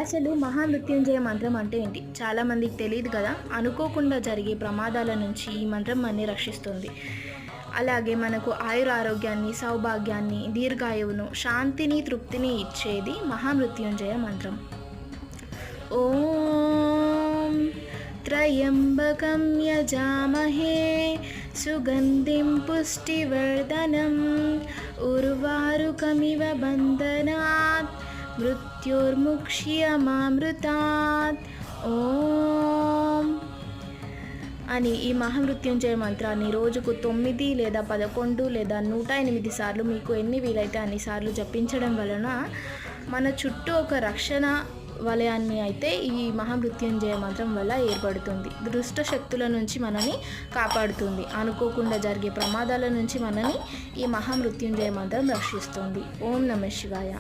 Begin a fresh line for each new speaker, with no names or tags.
అసలు మహామృత్యుంజయ మంత్రం అంటే ఏంటి? చాలామందికి తెలియదు కదా. అనుకోకుండా జరిగే ప్రమాదాల నుంచి ఈ మంత్రం మనని రక్షిస్తుంది. అలాగే మనకు ఆయురారోగ్యాన్ని, సౌభాగ్యాన్ని, దీర్ఘాయువును, శాంతిని, తృప్తిని ఇచ్చేది మహామృత్యుంజయ మంత్రం. ఓం త్రయంబకం యజామహే సుగంధిం పుష్టివర్ధనం ఉర్వారుకమివ బంధనాత్ మృత్యుర్ముక్ష్యమామృతాత్. ఓం అని ఈ మహామృత్యుంజయ మంత్రాన్ని రోజుకు 9 లేదా 11 లేదా 108 సార్లు, మీకు ఎన్ని వీలైతే అన్ని సార్లు జపించడం వలన మన చుట్టూ ఒక రక్షణ వలయాన్ని అయితే ఈ మహామృత్యుంజయ మంత్రం వల్ల ఏర్పడుతుంది. దుష్ట శక్తుల నుంచి మనని కాపాడుతుంది. అనుకోకుండా జరిగే ప్రమాదాల నుంచి మనని ఈ మహామృత్యుంజయ మంత్రం రక్షిస్తుంది. ఓం నమః శివాయ.